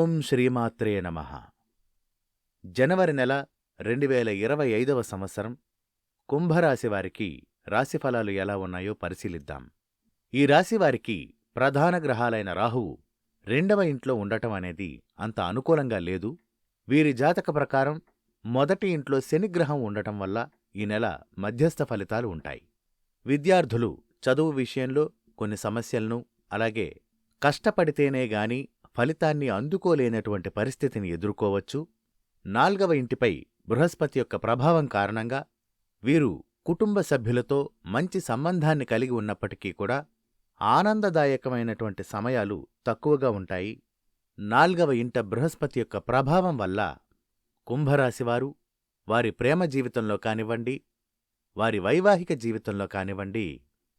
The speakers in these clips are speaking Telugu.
ఓం శ్రీమాత్రే నమః. జనవరి నెల 2025వ సంవత్సరం కుంభరాశివారికి రాశిఫలాలు ఎలా ఉన్నాయో పరిశీలిద్దాం. ఈ రాశివారికి ప్రధాన గ్రహాలైన రాహువు 2వ ఇంట్లో ఉండటం అనేది అంత అనుకూలంగా లేదు. వీరి జాతక ప్రకారం మొదటి ఇంట్లో శనిగ్రహం ఉండటం వల్ల ఈ నెల మధ్యస్థ ఫలితాలు ఉంటాయి. విద్యార్థులు చదువు విషయంలో కొన్ని సమస్యలను, అలాగే కష్టపడితేనే గాని ఫలితాన్ని అందుకోలేనటువంటి పరిస్థితిని ఎదుర్కోవచ్చు. 4వ ఇంటిపై బృహస్పతి యొక్క ప్రభావం కారణంగా వీరు కుటుంబ సభ్యులతో మంచి సంబంధాన్ని కలిగి ఉన్నప్పటికీ కూడా ఆనందదాయకమైనటువంటి సమయాలు తక్కువగా ఉంటాయి. 4వ ఇంట బృహస్పతి యొక్క ప్రభావం వల్ల కుంభరాశివారు వారి ప్రేమ జీవితంలో కానివ్వండి, వారి వైవాహిక జీవితంలో కానివ్వండి,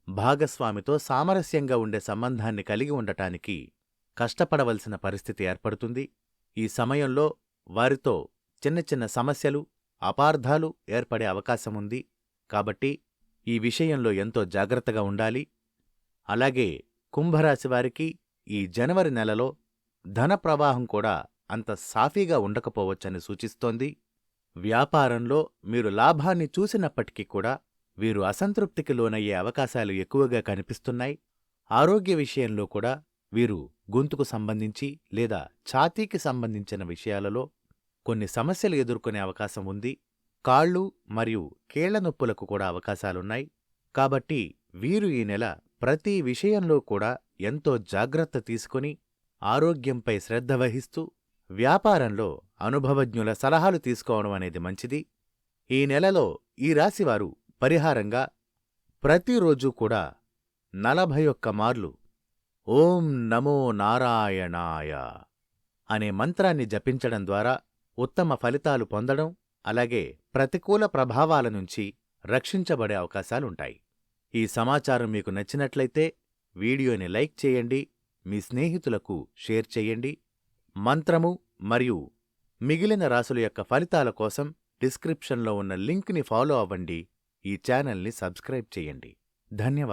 భాగస్వామితో సామరస్యంగా ఉండే సంబంధాన్ని కలిగి ఉండటానికి కష్టపడవలసిన పరిస్థితి ఏర్పడుతుంది. ఈ సమయంలో వారితో చిన్న చిన్న సమస్యలు, అపార్థాలు ఏర్పడే అవకాశముంది. కాబట్టి ఈ విషయంలో ఎంతో జాగ్రత్తగా ఉండాలి. అలాగే కుంభరాశివారికి ఈ జనవరి నెలలో ధన ప్రవాహం కూడా అంత సాఫీగా ఉండకపోవచ్చని సూచిస్తోంది. వ్యాపారంలో మీరు లాభాన్ని చూసినప్పటికీ కూడా వీరు అసంతృప్తికి లోనయ్యే అవకాశాలు ఎక్కువగా కనిపిస్తున్నాయి. ఆరోగ్య విషయంలో కూడా వీరు గొంతుకు సంబంధించి లేదా ఛాతీకి సంబంధించిన విషయాలలో కొన్ని సమస్యలు ఎదుర్కొనే అవకాశం ఉంది. కాళ్ళు మరియు కీళ్ల నొప్పులకు కూడా అవకాశాలున్నాయి. కాబట్టి వీరు ఈ నెల ప్రతి విషయంలో కూడా ఎంతో జాగ్రత్త తీసుకుని ఆరోగ్యంపై శ్రద్ధ వహిస్తూ వ్యాపారంలో అనుభవజ్ఞుల సలహాలు తీసుకోవడం అనేది మంచిది. ఈ నెలలో ఈ రాశివారు పరిహారంగా ప్రతిరోజూ కూడా 41 మార్లు ఓం నమో నారాయణాయ అనే మంత్రాన్ని జపించడం ద్వారా ఉత్తమ ఫలితాలు పొందడం, అలాగే ప్రతికూల ప్రభావాల నుంచి రక్షించబడే అవకాశాలుంటాయి. ఈ సమాచారం మీకు నచ్చినట్లయితే వీడియోని లైక్ చేయండి, మీ స్నేహితులకు షేర్ చేయండి. మంత్రము మరియు మిగిలిన రాసుల యొక్క ఫలితాల కోసం డిస్క్రిప్షన్లో ఉన్న లింక్ని ఫాలో అవ్వండి. ఈ ఛానల్ని సబ్స్క్రైబ్ చేయండి. ధన్యవాదాలు.